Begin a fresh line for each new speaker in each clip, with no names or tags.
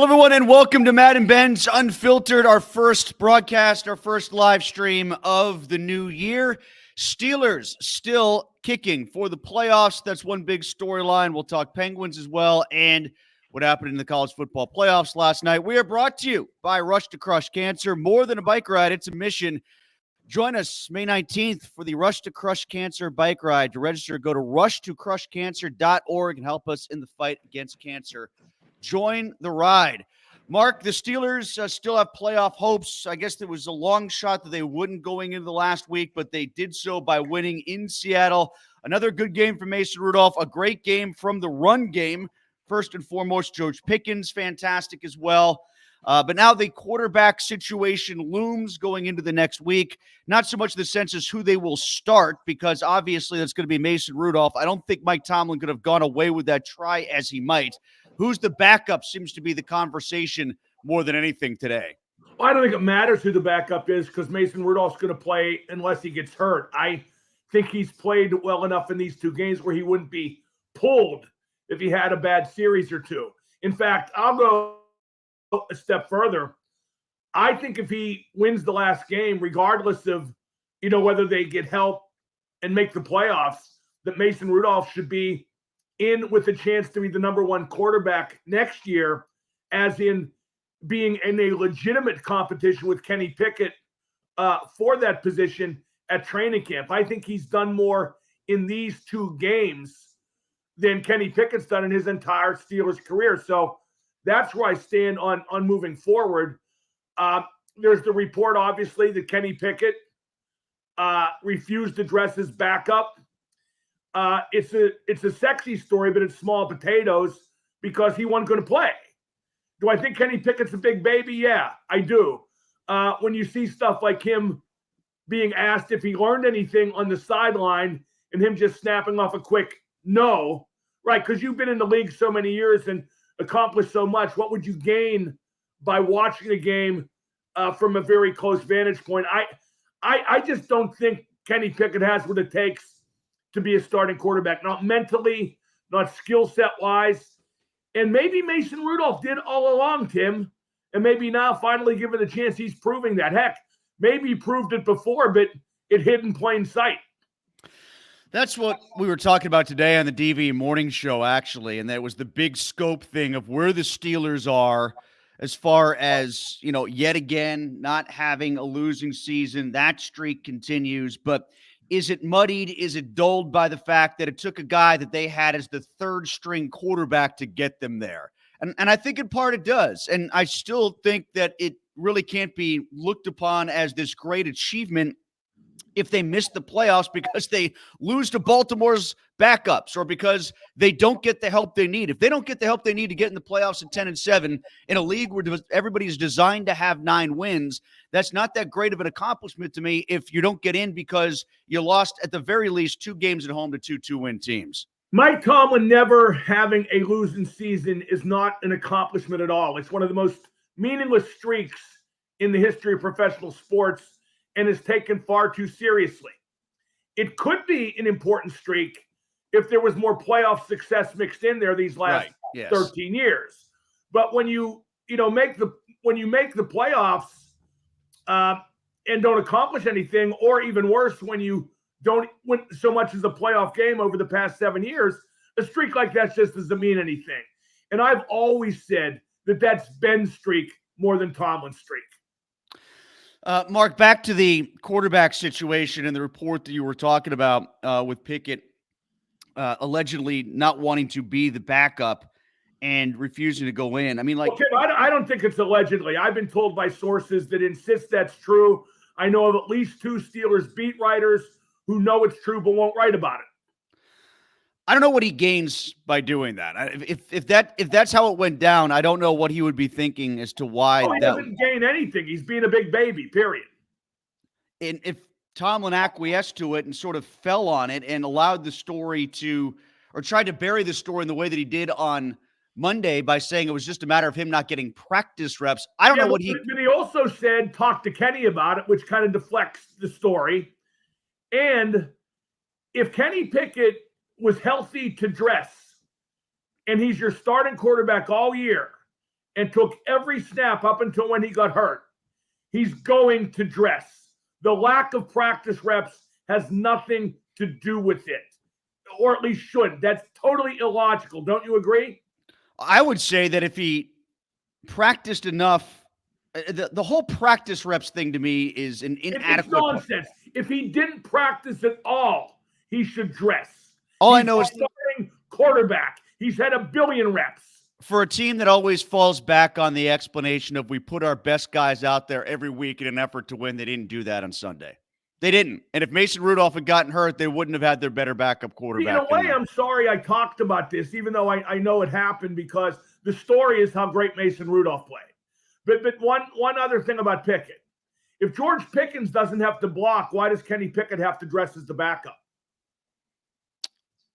Hello, everyone, and welcome to Madden Benz Unfiltered, our first broadcast, our first live stream of the new year. Steelers still kicking for the playoffs. That's one big storyline. We'll talk Penguins as well and what happened in the college football playoffs last night. We are brought to you by Rush to Crush Cancer. More than a bike ride, it's a mission. Join us May 19th for the Rush to Crush Cancer bike ride. To register, go to rushtocrushcancer.org and help us in the fight against cancer. Join the ride. Mark, the Steelers still have playoff hopes. I guess there was a long shot that they wouldn't going into the last week, but they did so by winning in Seattle. Another good game from Mason Rudolph, a great game from the run game. First and foremost, George Pickens, fantastic as well. But now the quarterback situation looms going into the next week. Not so much the sense as who they will start, because obviously that's going to be Mason Rudolph. I don't think Mike Tomlin could have gone away with that try as he might. Who's the backup seems to be the conversation more than anything today.
Well, I don't think it matters who the backup is because Mason Rudolph's going to play unless he gets hurt. I think he's played well enough in these two games where he wouldn't be pulled if he had a bad series or two. In fact, I'll go a step further. I think if he wins the last game, regardless of, whether they get help and make the playoffs, that Mason Rudolph should be in with a chance to be the number one quarterback next year, as in being in a legitimate competition with Kenny Pickett for that position at training camp. I think he's done more in these two games than Kenny Pickett's done in his entire Steelers career. So that's where I stand on moving forward. There's the report, obviously, that Kenny Pickett refused to dress his backup. It's a sexy story, but it's small potatoes because he wasn't going to play. Do I think Kenny Pickett's a big baby? Yeah, I do. When you see stuff like him being asked if he learned anything on the sideline and him just snapping off a quick no, right? Because you've been in the league so many years and accomplished so much. What would you gain by watching the game from a very close vantage point? I just don't think Kenny Pickett has what it takes to be a starting quarterback, not mentally, not skill set wise. And maybe Mason Rudolph did all along, Tim. And maybe now, finally given the chance, he's proving that. Heck, maybe he proved it before, but it hid in plain sight.
That's what we were talking about today on the DV morning show, actually. And that was the big scope thing of where the Steelers are as far as, yet again, not having a losing season. That streak continues. But is it muddied? Is it dulled by the fact that it took a guy that they had as the third string quarterback to get them there? And I think in part it does. And I still think that it really can't be looked upon as this great achievement if they miss the playoffs because they lose to Baltimore's backups or because they don't get the help they need. If they don't get the help they need to get in the playoffs at 10-7 in a league where everybody's designed to have 9 wins, that's not that great of an accomplishment to me if you don't get in because you lost at the very least 2 games at home to 2 2-win teams.
Mike Tomlin never having a losing season is not an accomplishment at all. It's one of the most meaningless streaks in the history of professional sports and is taken far too seriously. It could be an important streak if there was more playoff success mixed in there these last 13 years. But when you make the playoffs and don't accomplish anything, or even worse, when you don't win so much as a playoff game over the past 7 years, a streak like that just doesn't mean anything. And I've always said that that's Ben's streak more than Tomlin's streak.
Mark, back to the quarterback situation and the report that you were talking about with Pickett allegedly not wanting to be the backup and refusing to go in. I mean, like,
okay, I don't think it's allegedly. I've been told by sources that insist that's true. I know of at least 2 Steelers beat writers who know it's true but won't write about it.
I don't know what he gains by doing that. If that's how it went down, I don't know what he would be thinking as to why.
He doesn't gain anything. He's being a big baby, period.
And if Tomlin acquiesced to it and sort of fell on it and allowed the story to, or tried to bury the story in the way that he did on Monday by saying it was just a matter of him not getting practice reps. I don't know what he.
But he also said, talk to Kenny about it, which kind of deflects the story. And if Kenny Pickett was healthy to dress and he's your starting quarterback all year and took every snap up until when he got hurt, he's going to dress. The lack of practice reps has nothing to do with it, or at least shouldn't. That's totally illogical. Don't you agree?
I would say that if he practiced enough, the whole practice reps thing to me is an inadequate.
It's nonsense. If he didn't practice at all, he should dress.
All I know is
starting quarterback. He's had 1 billion reps.
For a team that always falls back on the explanation of we put our best guys out there every week in an effort to win, they didn't do that on Sunday. They didn't. And if Mason Rudolph had gotten hurt, they wouldn't have had their better backup quarterback.
In a way, I'm sorry I talked about this, even though I know it happened, because the story is how great Mason Rudolph played. But one other thing about Pickett. If George Pickens doesn't have to block, why does Kenny Pickett have to dress as the backup?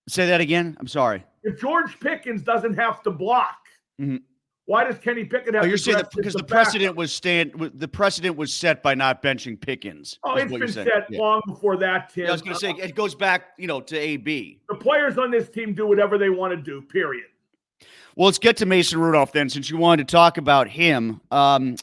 Say that again? I'm sorry.
If George Pickens doesn't have to block, why does Kenny Pickett have to
you're saying
dress
that because
as
the precedent was set by not benching Pickens.
Oh, it's been set long before that, Tim.
Yeah, I was going to say, it goes back, to AB.
The players on this team do whatever they want to do, period.
Well, let's get to Mason Rudolph then, since you wanted to talk about him. One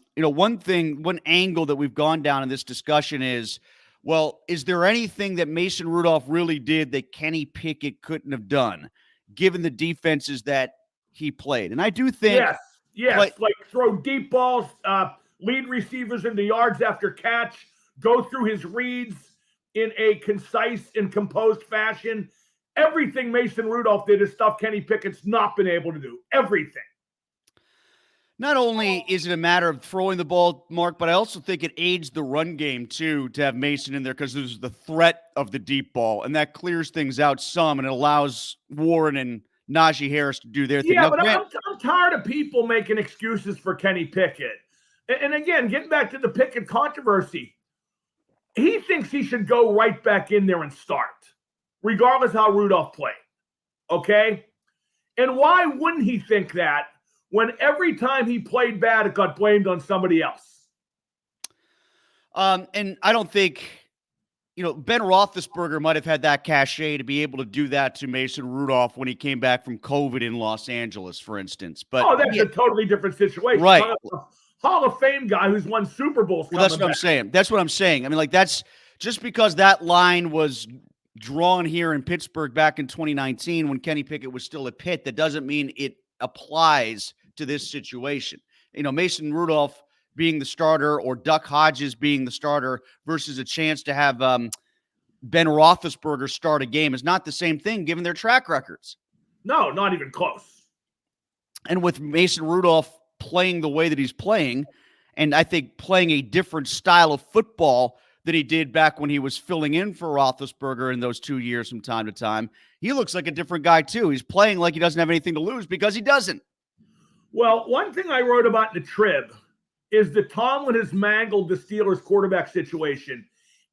angle that we've gone down in this discussion is, well, is there anything that Mason Rudolph really did that Kenny Pickett couldn't have done, given the defenses that he played? And I do think
Yes, like throw deep balls, lead receivers into yards after catch, go through his reads in a concise and composed fashion. Everything Mason Rudolph did is stuff Kenny Pickett's not been able to do. Everything.
Not only is it a matter of throwing the ball, Mark, but I also think it aids the run game, too, to have Mason in there because there's the threat of the deep ball, and that clears things out some, and it allows Warren and Najee Harris to do their thing.
Yeah, but I'm tired of people making excuses for Kenny Pickett. And again, getting back to the Pickett controversy, he thinks he should go right back in there and start, regardless how Rudolph played. Okay? And why wouldn't he think that when every time he played bad, it got blamed on somebody else?
And I don't think, Ben Roethlisberger might have had that cachet to be able to do that to Mason Rudolph when he came back from COVID in Los Angeles, for instance. But
that's a totally different situation.
Right.
Hall of Fame guy who's won Super Bowls.
Well, that's what I'm saying. That's what I'm saying. I mean, that's just because that line was drawn here in Pittsburgh back in 2019 when Kenny Pickett was still at Pitt, that doesn't mean it applies to this situation. Mason Rudolph being the starter or Duck Hodges being the starter versus a chance to have Ben Roethlisberger start a game is not the same thing given their track records.
No, not even close.
And with Mason Rudolph playing the way that he's playing, and I think playing a different style of football than he did back when he was filling in for Roethlisberger in those 2 years from time to time, he looks like a different guy too. He's playing like he doesn't have anything to lose because he doesn't.
Well, one thing I wrote about in the Trib is that Tomlin has mangled the Steelers quarterback situation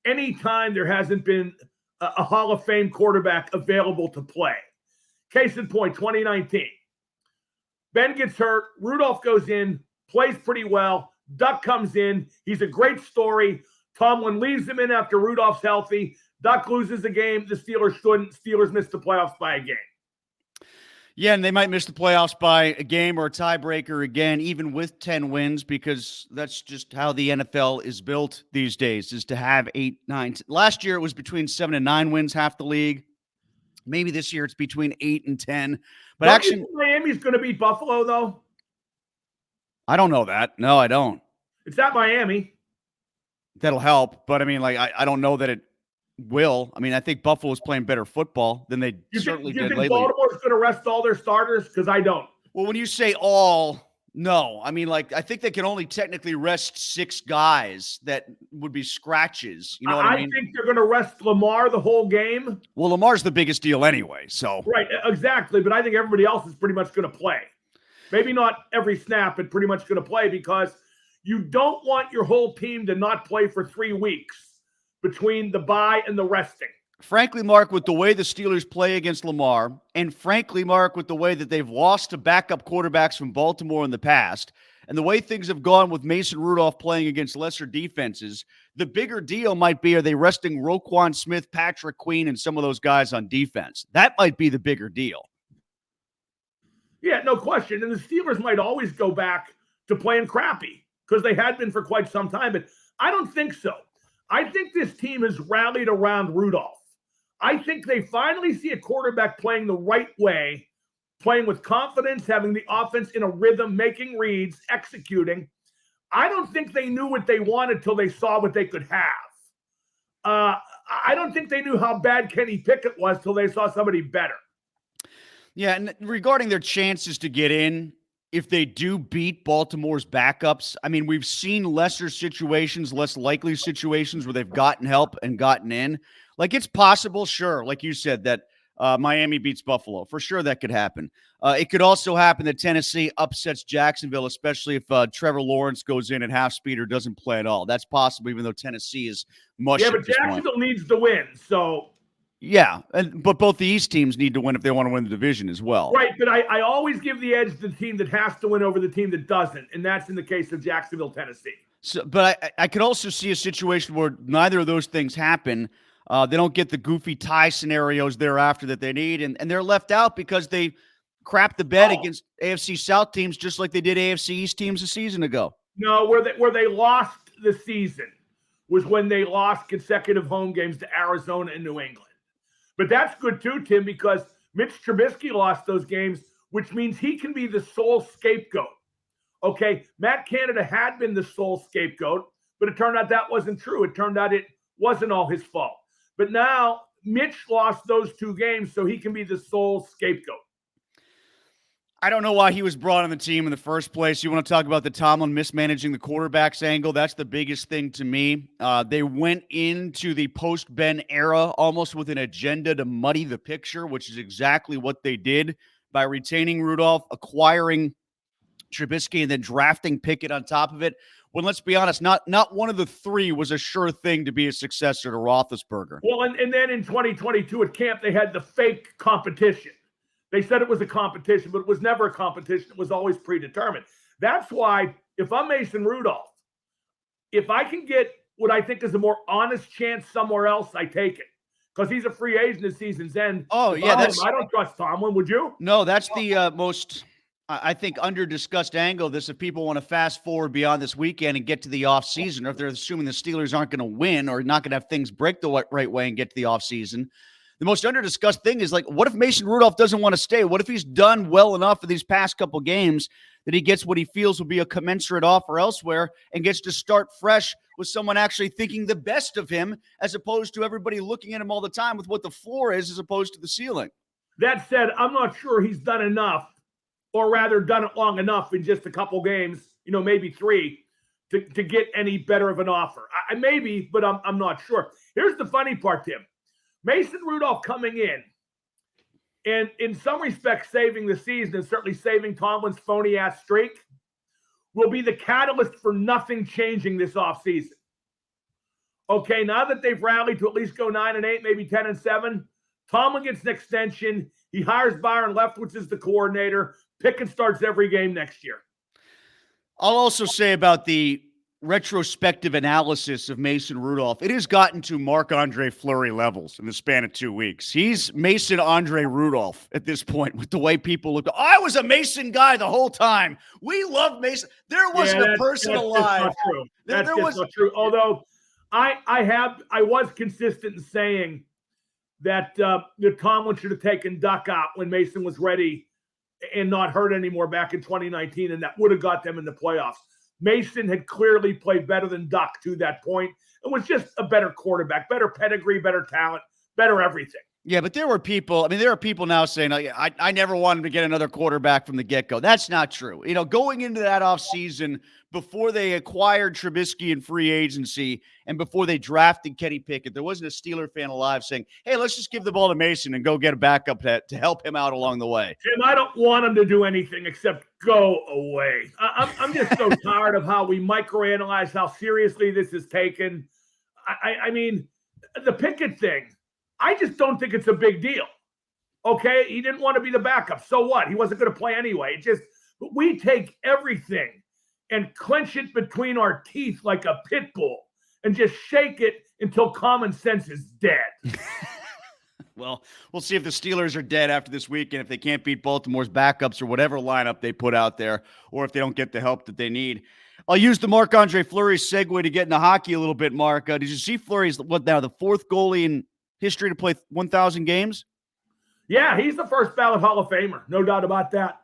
anytime there hasn't been a Hall of Fame quarterback available to play. Case in point, 2019. Ben gets hurt. Rudolph goes in, plays pretty well. Duck comes in. He's a great story. Tomlin leaves him in after Rudolph's healthy. Duck loses a game. The Steelers shouldn't. Steelers missed the playoffs by a game.
Yeah, and they might miss the playoffs by a game or a tiebreaker again, even with 10 wins, because that's just how the NFL is built these days, is to have 8, 9. Last year, it was between 7 and 9 wins, half the league. Maybe this year it's between 8 and 10. But
Don't
actually,
you think Miami's going to beat Buffalo, though?
I don't know that. No, I don't.
It's at Miami.
That'll help. But, I mean, I don't know that it will. I mean, I think Buffalo's playing better football than they certainly did lately.
You think Baltimore's going to rest all their starters? Because I don't.
Well, when you say all, no. I mean, I think they can only technically rest 6 guys that would be scratches. You know what I mean?
I think they're going to rest Lamar the whole game.
Well, Lamar's the biggest deal anyway, so.
Right, exactly. But I think everybody else is pretty much going to play. Maybe not every snap, but pretty much going to play because you don't want your whole team to not play for 3 weeks between the bye and the resting.
Frankly, Mark, with the way the Steelers play against Lamar, and frankly, Mark, with the way that they've lost to backup quarterbacks from Baltimore in the past, and the way things have gone with Mason Rudolph playing against lesser defenses, the bigger deal might be, are they resting Roquan Smith, Patrick Queen, and some of those guys on defense? That might be the bigger deal.
Yeah, no question. And the Steelers might always go back to playing crappy because they had been for quite some time. But I don't think so. I think this team has rallied around Rudolph. I think they finally see a quarterback playing the right way, playing with confidence, having the offense in a rhythm, making reads, executing. I don't think they knew what they wanted till they saw what they could have. I don't think they knew how bad Kenny Pickett was till they saw somebody better.
Yeah, and regarding their chances to get in, if they do beat Baltimore's backups, I mean, we've seen lesser situations, less likely situations where they've gotten help and gotten in. Like, it's possible, sure, like you said, that Miami beats Buffalo. For sure that could happen. It could also happen that Tennessee upsets Jacksonville, especially if Trevor Lawrence goes in at half speed or doesn't play at all. That's possible, even though Tennessee is mush.
Yeah, but Jacksonville needs to win, so...
Yeah, but both the East teams need to win if they want to win the division as well.
Right, but I always give the edge to the team that has to win over the team that doesn't, and that's in the case of Jacksonville, Tennessee.
So, but I could also see a situation where neither of those things happen. They don't get the goofy tie scenarios thereafter that they need, and they're left out because they crap the bed against AFC South teams just like they did AFC East teams a season ago.
No, where they lost the season was when they lost consecutive home games to Arizona and New England. But that's good too, Tim, because Mitch Trubisky lost those games, which means he can be the sole scapegoat. Okay, Matt Canada had been the sole scapegoat, but it turned out that wasn't true. It turned out it wasn't all his fault. But now Mitch lost those 2 games, so he can be the sole scapegoat.
I don't know why he was brought on the team in the first place. You want to talk about the Tomlin mismanaging the quarterbacks angle? That's the biggest thing to me. They went into the post-Ben era almost with an agenda to muddy the picture, which is exactly what they did by retaining Rudolph, acquiring Trubisky, and then drafting Pickett on top of it. When, let's be honest, not one of the 3 was a sure thing to be a successor to Roethlisberger.
Well, and then in 2022 at camp, they had the fake competition. They said it was a competition, but it was never a competition. It was always predetermined. That's why, if I'm Mason Rudolph, if I can get what I think is a more honest chance somewhere else, I take it. Because he's a free agent at season's end.
Oh, yeah.
I don't trust Tomlin. Would you?
No, that's the most, I think, under-discussed angle of this. If people want to fast forward beyond this weekend and get to the offseason, or if they're assuming the Steelers aren't going to win or not going to have things break the right way and get to the offseason, the most under-discussed thing is, like, what if Mason Rudolph doesn't want to stay? What if he's done well enough for these past couple games that he gets what he feels will be a commensurate offer elsewhere and gets to start fresh with someone actually thinking the best of him, as opposed to everybody looking at him all the time with what the floor is as opposed to the ceiling?
That said, I'm not sure he's done enough, or rather done it long enough in just a couple games, maybe 3, to get any better of an offer. Maybe, but I'm not sure. Here's the funny part, Tim. Mason Rudolph coming in and in some respects saving the season, and certainly saving Tomlin's phony-ass streak, will be the catalyst for nothing changing this offseason. Okay, now that they've rallied to at least go 9-8, maybe 10-7, Tomlin gets an extension. He hires Byron Leftwich as the coordinator. Pickett starts every game next year.
I'll also say about the retrospective analysis of Mason Rudolph, it has gotten to Marc-Andre Fleury levels in the span of 2 weeks. He's Mason-Andre Rudolph at this point with the way people look. I was a Mason guy the whole time. We love Mason. There wasn't a person alive.
That's not true. Although I was consistent in saying that Tomlin should have taken Duck out when Mason was ready and not hurt anymore back in 2019, and that would have got them in the playoffs. Mason had clearly played better than Duck to that point. It was just a better quarterback, better pedigree, better talent, better everything.
Yeah, but there are people now saying, I never wanted to get another quarterback from the get-go. That's not true. Going into that offseason, before they acquired Trubisky in free agency and before they drafted Kenny Pickett, there wasn't a Steeler fan alive saying, hey, let's just give the ball to Mason and go get a backup to help him out along the way.
Jim, I don't want him to do anything except go away. I'm just so tired of how we microanalyze how seriously this is taken. I mean, the Pickett thing, I just don't think it's a big deal. Okay, he didn't want to be the backup. So what? He wasn't going to play anyway. We take everything and clench it between our teeth like a pit bull and just shake it until common sense is dead.
Well, we'll see if the Steelers are dead after this weekend, if they can't beat Baltimore's backups or whatever lineup they put out there, or if they don't get the help that they need. I'll use the Marc-Andre Fleury segue to get into hockey a little bit, Mark. Did you see Fleury's, the fourth goalie in history to play 1,000 games?
Yeah, he's the first ballot Hall of Famer. No doubt about that.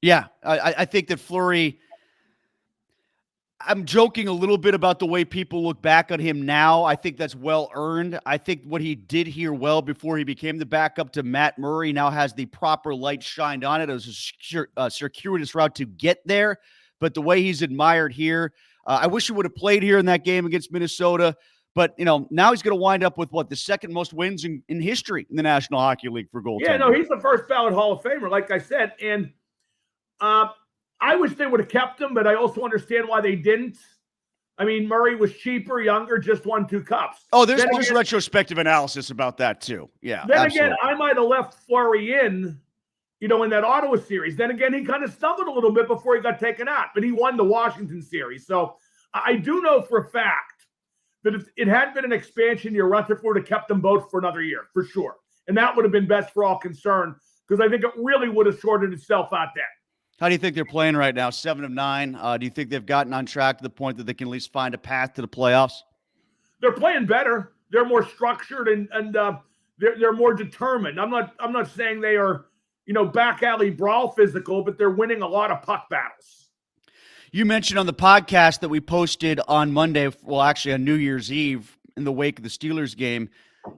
Yeah, I think that Fleury, I'm joking a little bit about the way people look back on him now. I think that's well earned. I think what he did here well before he became the backup to Matt Murray now has the proper light shined on it. It was a circuitous route to get there, but the way he's admired here, I wish he would have played here in that game against Minnesota. But, now he's going to wind up with, the second most wins in history in the National Hockey League for goaltending.
Yeah, no, he's the first ballot Hall of Famer, like I said. And I wish they would have kept him, but I also understand why they didn't. I mean, Murray was cheaper, younger, just won 2 cups.
Oh, there's retrospective analysis about that, too. Yeah,
Then
absolutely.
Again, I might have left Fleury in that Ottawa series. Then again, he kind of stumbled a little bit before he got taken out, but he won the Washington series. So I do know for a fact that if it had been an expansion year, Rutherford would have kept them both for another year, for sure. And that would have been best for all concerned, because I think it really would have sorted itself out then.
How do you think they're playing right now? 7 of 9. Do you think they've gotten on track to the point that they can at least find a path to the playoffs?
They're playing better. They're more structured and they're more determined. I'm not saying they are, back alley brawl physical, but they're winning a lot of puck battles.
You mentioned on the podcast that we posted on Monday, well, actually on New Year's Eve in the wake of the Steelers game,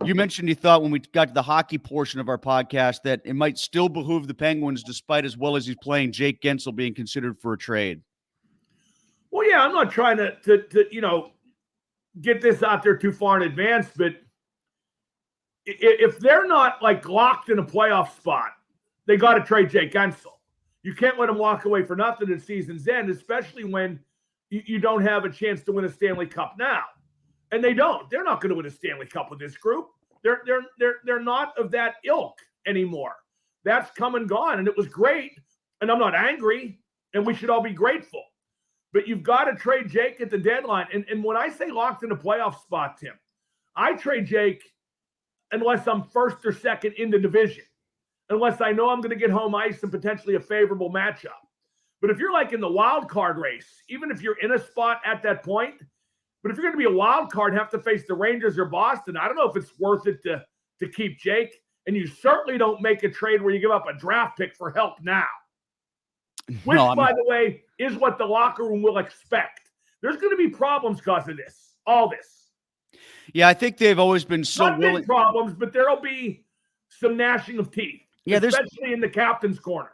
you mentioned you thought when we got to the hockey portion of our podcast that it might still behoove the Penguins, despite as well as he's playing, Jake Gensel being considered for a trade.
Well, yeah, I'm not trying to get this out there too far in advance, but if they're not locked in a playoff spot, they got to trade Jake Gensel. You can't let him walk away for nothing at season's end, especially when you don't have a chance to win a Stanley Cup now. And they don't. They're not going to win a Stanley Cup with this group. They're not of that ilk anymore. That's come and gone, and it was great. And I'm not angry, and we should all be grateful. But you've got to trade Jake at the deadline. And when I say locked in a playoff spot, Tim, I trade Jake unless I'm first or second in the division, unless I know I'm going to get home ice and potentially a favorable matchup. But if you're in the wild card race, even if you're in a spot at that point, but if you're going to be a wild card and have to face the Rangers or Boston, I don't know if it's worth it to keep Jake. And you certainly don't make a trade where you give up a draft pick for help now. Which, by the way, is what the locker room will expect. There's going to be problems because of this, all this.
Yeah, I think they've always been so
Not
willing.
big problems, but there'll be some gnashing of teeth, especially in the captain's corner.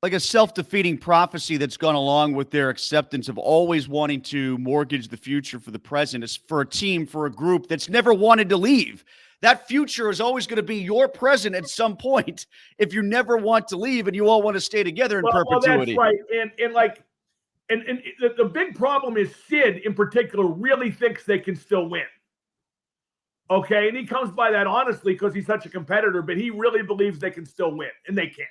Like a self-defeating prophecy that's gone along with their acceptance of always wanting to mortgage the future for the present is for a team, for a group that's never wanted to leave. That future is always going to be your present at some point if you never want to leave and you all want to stay together in perpetuity.
Well, that's right. And the big problem is Sid in particular really thinks they can still win. Okay, and he comes by that honestly because he's such a competitor, but he really believes they can still win, and they can't.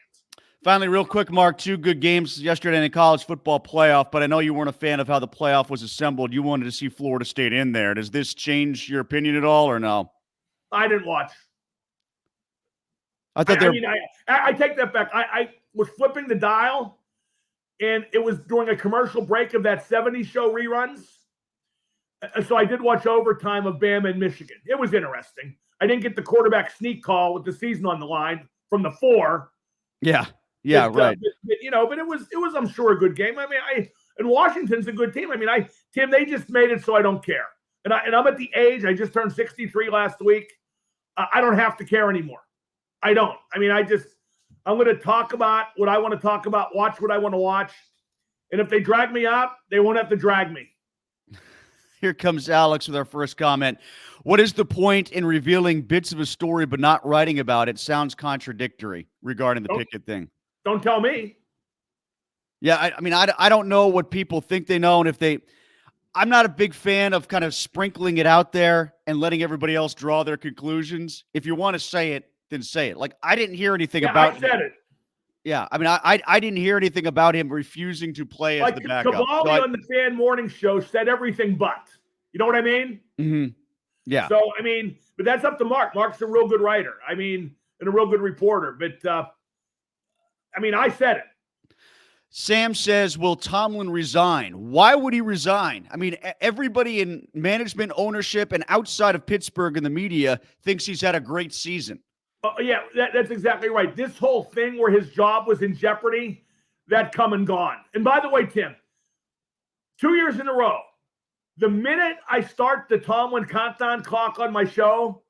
Finally, real quick, Mark, 2 good games yesterday in the college football playoff, but I know you weren't a fan of how the playoff was assembled. You wanted to see Florida State in there. Does this change your opinion at all or no?
I didn't watch.
I
take that back. I was flipping the dial, and it was during a commercial break of that 70s show reruns. So I did watch overtime of Bama and Michigan. It was interesting. I didn't get the quarterback sneak call with the season on the line from the 4.
Yeah, right.
But it was I'm sure a good game. I mean, and Washington's a good team. I mean, Tim, they just made it, so I don't care. And I'm at the age. I just turned 63 last week. I don't have to care anymore. I don't. I mean, I'm going to talk about what I want to talk about, watch what I want to watch, and if they drag me out, they won't have to drag me.
Here comes Alex with our first comment. What is the point in revealing bits of a story but not writing about it? Sounds contradictory regarding the Pickett thing.
Don't tell me.
Yeah, I don't know what people think they know, and I'm not a big fan of kind of sprinkling it out there and letting everybody else draw their conclusions. If you want to say it, then say it. I didn't hear anything about.
I said it.
Yeah, I didn't hear anything about him refusing to play as the backup.
Cavalli on the Fan Morning Show said everything but. You know what I mean?
Mm-hmm. Yeah.
So, I mean, but that's up to Mark. Mark's a real good writer. I mean, and a real good reporter. But, I mean, I said it.
Sam says, will Tomlin resign? Why would he resign? I mean, everybody in management, ownership, and outside of Pittsburgh and the media thinks he's had a great season.
Yeah, that's exactly right. This whole thing where his job was in jeopardy, that come and gone. And by the way, Tim, 2 years in a row, the minute I start the Tomlin countdown clock on my show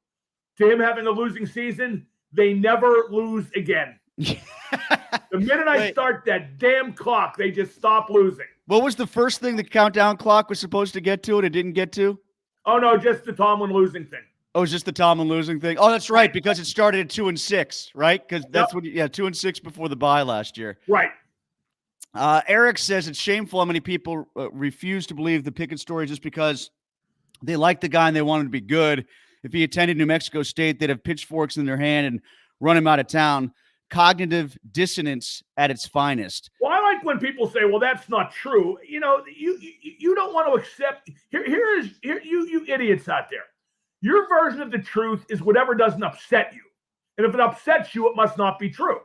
to him having a losing season, they never lose again. The minute I start that damn clock, they just stop losing.
What was the first thing the countdown clock was supposed to get to and it didn't get to?
Oh, no, just the Tomlin losing thing.
Oh, it's just the Tomlin losing thing? Oh, that's right, because it started at 2-6, right? Because that's what, 2-6 before the bye last year.
Right.
Eric says it's shameful how many people refuse to believe the Pickett story just because they like the guy and they want him to be good. If he attended New Mexico State, they'd have pitchforks in their hand and run him out of town. Cognitive dissonance at its finest.
Well, I like when people say, well, that's not true. You know, you don't want to accept. Here, you idiots out there. Your version of the truth is whatever doesn't upset you. And if it upsets you, it must not be true.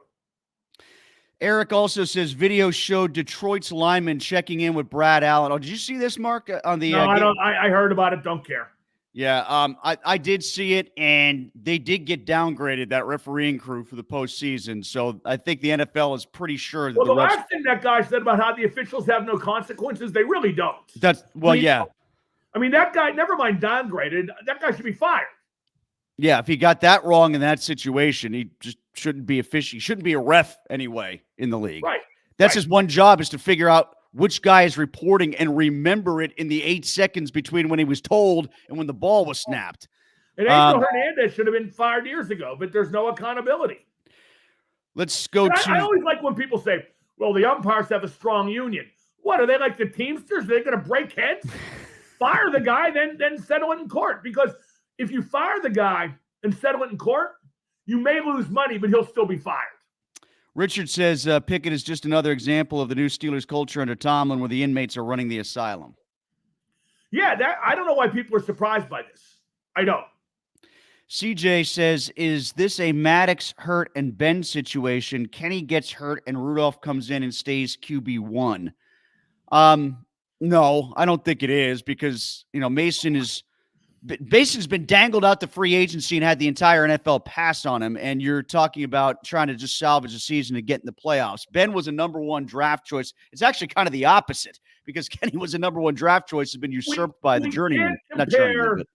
Eric also says video showed Detroit's lineman checking in with Brad Allen. Oh, did you see this, Mark? On the
no, I don't. I heard about it. Don't care.
Yeah, I did see it, and they did get downgraded, that refereeing crew, for the postseason. So I think the NFL is pretty sure that
well, the last thing that guy said about how the officials have no consequences, they really don't.
That's yeah.
I mean, that guy, never mind downgraded, that guy should be fired.
Yeah, if he got that wrong in that situation, he just shouldn't be official. He shouldn't be a ref anyway in the league.
Right.
That's his one job, is to figure out which guy is reporting and remember it in the 8 seconds between when he was told and when the ball was snapped.
And Angel Hernandez should have been fired years ago, but there's no accountability.
Let's go to...
I always like when people say, well, the umpires have a strong union. What, are they like the Teamsters? They're going to break heads? Fire the guy, then settle it in court. Because if you fire the guy and settle it in court, you may lose money, but he'll still be fired.
Richard says Pickett is just another example of the new Steelers culture under Tomlin, where the inmates are running the asylum.
Yeah, I don't know why people are surprised by this. I don't.
CJ says, is this a Maddox hurt and Ben situation? Kenny gets hurt and Rudolph comes in and stays QB1. No, I don't think it is, because, Mason's been dangled out to free agency and had the entire NFL pass on him, and you're talking about trying to just salvage a season and get in the playoffs. Ben was a number one draft choice. It's actually kind of the opposite, because Kenny was a number one draft choice, has been usurped by the journeyman.
Not journeyman, but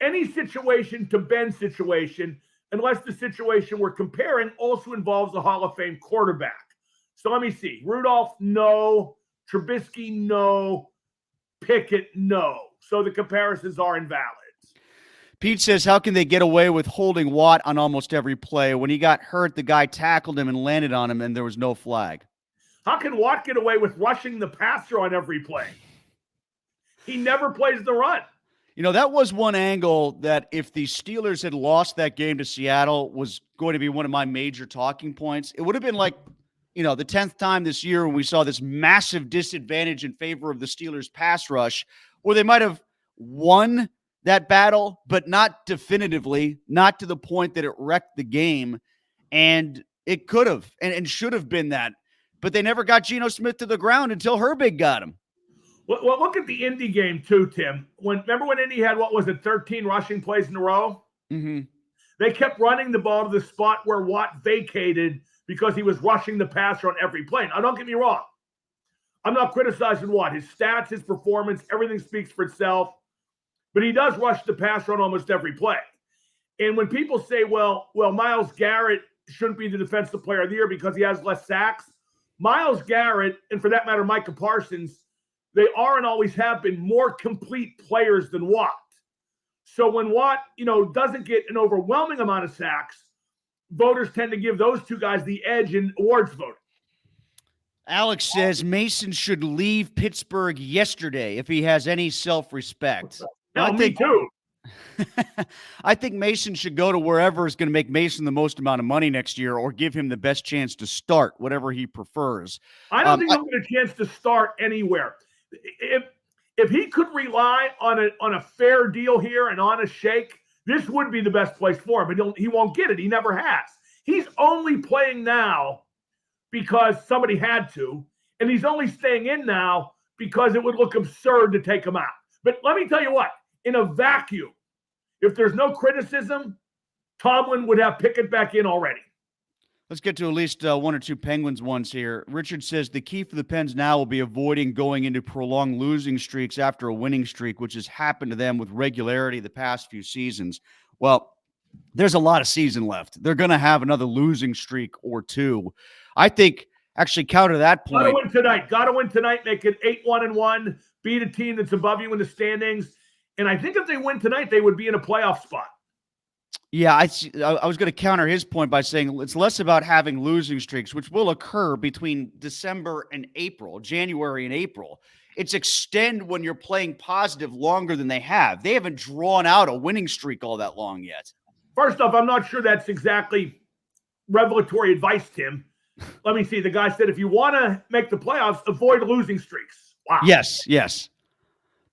any situation to Ben's situation, unless the situation we're comparing also involves a Hall of Fame quarterback. So let me see. Rudolph, no. Trubisky, no. Pickett, no. So the comparisons are invalid.
Pete says, how can they get away with holding Watt on almost every play? When he got hurt, the guy tackled him and landed on him, and there was no flag.
How can Watt get away with rushing the passer on every play? He never plays the run.
That was one angle that, if the Steelers had lost that game to Seattle, was going to be one of my major talking points. It would have been like, the 10th time this year when we saw this massive disadvantage in favor of the Steelers pass rush, where they might have won that battle, but not definitively, not to the point that it wrecked the game. And it could have and should have been that. But they never got Geno Smith to the ground until Herbig got him.
Well, look at the Indy game too, Tim. Remember when Indy had, 13 rushing plays in a row?
Mm-hmm.
They kept running the ball to the spot where Watt vacated because he was rushing the passer on every play. Now, don't get me wrong. I'm not criticizing Watt. His stats, his performance, everything speaks for itself. But he does rush the passer on almost every play. And when people say, well, Myles Garrett shouldn't be the defensive player of the year because he has less sacks, Myles Garrett, and for that matter, Micah Parsons, they are and always have been more complete players than Watt. So when Watt, doesn't get an overwhelming amount of sacks, voters tend to give those two guys the edge in awards voting.
Alex says Mason should leave Pittsburgh yesterday if he has any self-respect.
Me too.
I think Mason should go to wherever is going to make Mason the most amount of money next year, or give him the best chance to start, whatever he prefers.
I don't think he'll get a chance to start anywhere. if he could rely on a fair deal here and on a shake, this would be the best place for him. But he won't get it. He never has. He's only playing now because somebody had to, and he's only staying in now because it would look absurd to take him out. But let me tell you what, in a vacuum, if there's no criticism, Tomlin would have Pickett back in already.
Let's get to at least one or two Penguins ones here. Richard says the key for the Pens now will be avoiding going into prolonged losing streaks after a winning streak, which has happened to them with regularity the past few seasons. Well, there's a lot of season left. They're going to have another losing streak or two. I think, actually, counter that point.
Got to win tonight. Make it 8-1-1. Beat a team that's above you in the standings. And I think if they win tonight, they would be in a playoff spot.
Yeah, I was going to counter his point by saying it's less about having losing streaks, which will occur between December and April, January and April. It's extend when you're playing positive longer than they have. They haven't drawn out a winning streak all that long yet.
First off, I'm not sure that's exactly revelatory advice, Tim. Let me see. The guy said if you want to make the playoffs, avoid losing streaks. Wow.
Yes.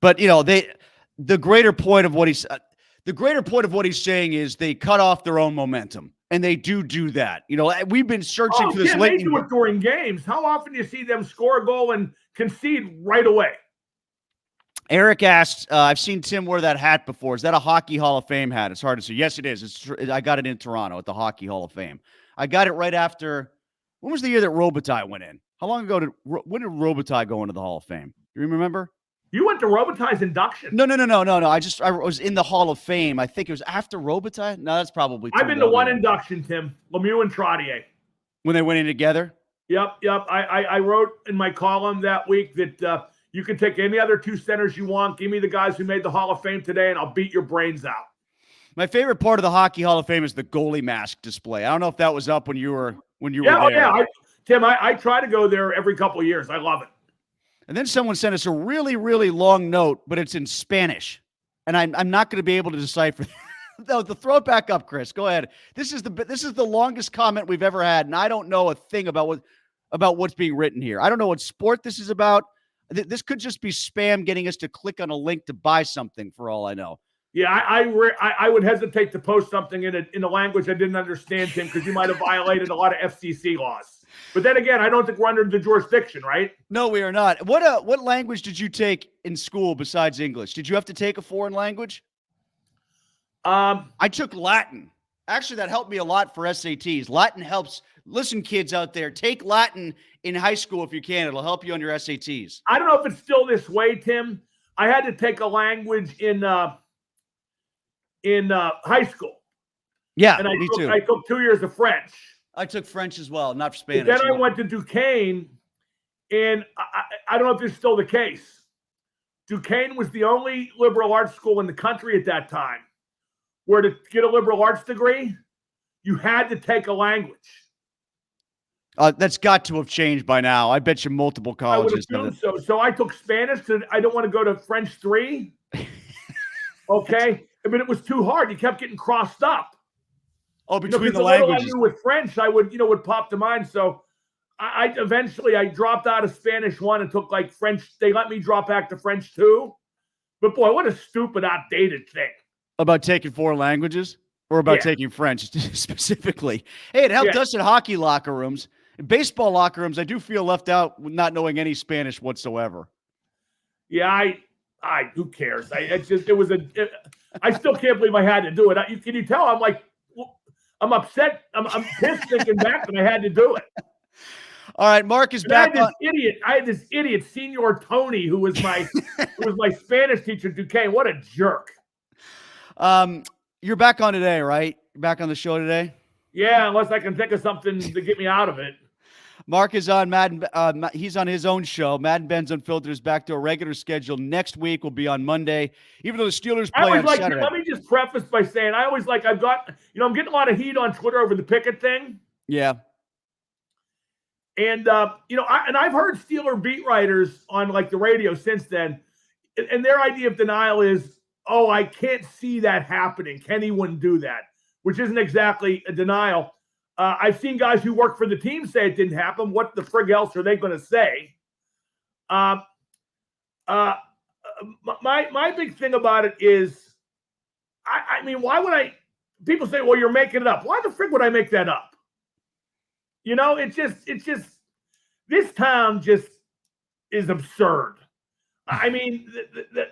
But, the greater point of what he's – the greater point of what he's saying is they cut off their own momentum, and they do that. We've been searching for this late.
They do it during games. How often do you see them score a goal and concede right away?
Eric asked, I've seen Tim wear that hat before. Is that a Hockey Hall of Fame hat? It's hard to see. Yes, it is. I got it in Toronto at the Hockey Hall of Fame. I got it right after – when was the year that Robitaille went in? How long ago when did Robitaille go into the Hall of Fame? Do you remember?
You went to Robitaille's induction.
No. I was in the Hall of Fame. I think it was after Robitaille. No, that's probably.
I've been to one induction, Tim. Lemieux and Trottier.
When they went in together?
Yep. I wrote in my column that week that you can take any other two centers you want. Give me the guys who made the Hall of Fame today, and I'll beat your brains out.
My favorite part of the Hockey Hall of Fame is the goalie mask display. I don't know if that was up when you were there.
Yeah. Tim, I try to go there every couple of years. I love it.
And then someone sent us a really, really long note, but it's in Spanish, and I'm not going to be able to decipher. No, throw it back up, Chris. Go ahead. This is the longest comment we've ever had, and I don't know a thing about what's being written here. I don't know what sport this is about. This could just be spam getting us to click on a link to buy something, for all I know.
Yeah, I would hesitate to post something in a language I didn't understand, Tim, because you might have violated a lot of FCC laws. But then again, I don't think we're under the jurisdiction, right?
No, we are not. What language did you take in school besides English? Did you have to take a foreign language? I took Latin. Actually, that helped me a lot for SATs. Latin helps. Listen, kids out there, take Latin in high school if you can. It'll help you on your SATs.
I don't know if it's still this way, Tim. I had to take a language in high school.
Yeah,
and
me too.
I took 2 years of French.
I took French as well, not Spanish.
But then I went to Duquesne, and I don't know if this is still the case. Duquesne was the only liberal arts school in the country at that time where to get a liberal arts degree, you had to take a language.
That's got to have changed by now. I bet you multiple colleges.
I would assume so. So I took Spanish because I don't want to go to French 3. Okay? But it was too hard. You kept getting crossed up.
Oh, between the languages.
I knew with French, I would pop to mind. So I eventually dropped out of Spanish 1 and took like French. They let me drop back to French 2. But boy, what a stupid, outdated thing.
About taking foreign languages or about taking French specifically? Hey, it helped us in hockey locker rooms. In baseball locker rooms, I do feel left out with not knowing any Spanish whatsoever.
Yeah, who cares? I still can't believe I had to do it. Can you tell? I'm upset. I'm pissed thinking back that I had to do it.
All right, Mark is back.
I had this idiot, Senor Tony, who was my Spanish teacher at Duquesne. What a jerk.
You're back on today, right? You're back on the show today?
Yeah, unless I can think of something to get me out of it.
Mark is on Madden. He's on his own show. Madden Benz Unfiltered is back to a regular schedule next week. Will be on Monday, even though the Steelers play on Saturday.
Let me just preface by saying I'm getting a lot of heat on Twitter over the Pickett thing.
Yeah.
And I've heard Steeler beat writers on like the radio since then, and their idea of denial is, oh, I can't see that happening. Kenny wouldn't do that, which isn't exactly a denial. I've seen guys who work for the team say it didn't happen. What the frig else are they going to say? my big thing about it is, I mean, why would I? People say, well, you're making it up. Why the frig would I make that up? You know, it's just this town just is absurd. I mean,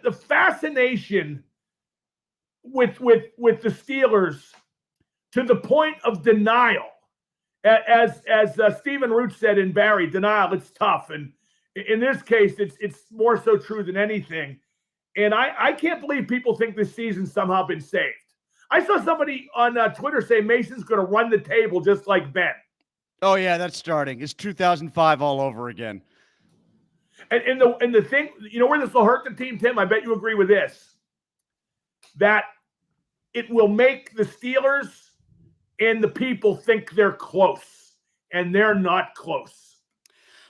the fascination with the Steelers to the point of denial, as Stephen Root said in Barry, denial, it's tough, and in this case, it's more so true than anything. And I can't believe people think this season's somehow been saved. I saw somebody on Twitter say Mason's going to run the table just like Ben.
Oh yeah, that's starting. It's 2005 all over again.
And the thing, you know where this will hurt the team, Tim? I bet you agree with this. That it will make the Steelers and the people think they're close, and they're not close.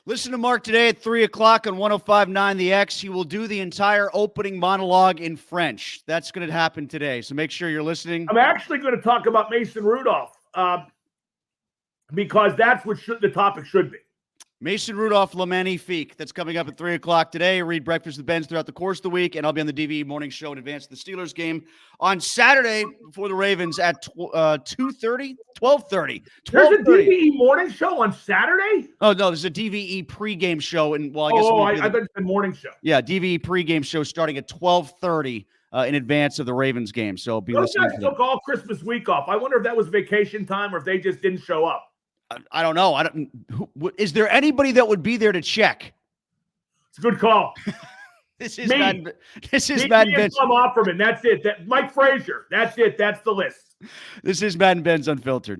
Listen to Mark today at 3 o'clock on 105.9 The X. He will do the entire opening monologue in French. That's going to happen today, so make sure you're listening.
I'm actually going to talk about Mason Rudolph because that's what the topic should be.
Mason Rudolph, Le Magnifique. That's coming up at 3 o'clock today. Read Breakfast with Benz throughout the course of the week, and I'll be on the DVE morning show in advance of the Steelers game on Saturday before the Ravens at 2:30, 12:30.
There's a DVE morning show on Saturday?
Oh, no, there's a DVE pregame show. And well,
I guess I bet it's the morning show.
Yeah, DVE pregame show starting at 12:30 in advance of the Ravens game. So be
Those
listening
guys
to them.
took all Christmas week off. I wonder if that was vacation time or if they just didn't show up.
I don't know. Is there anybody that would be there to check?
It's a good call.
This is Madden Benz.
Tom Offerman. That's it. Mike Frazier. That's it. That's the list.
This is Madden Benz Unfiltered.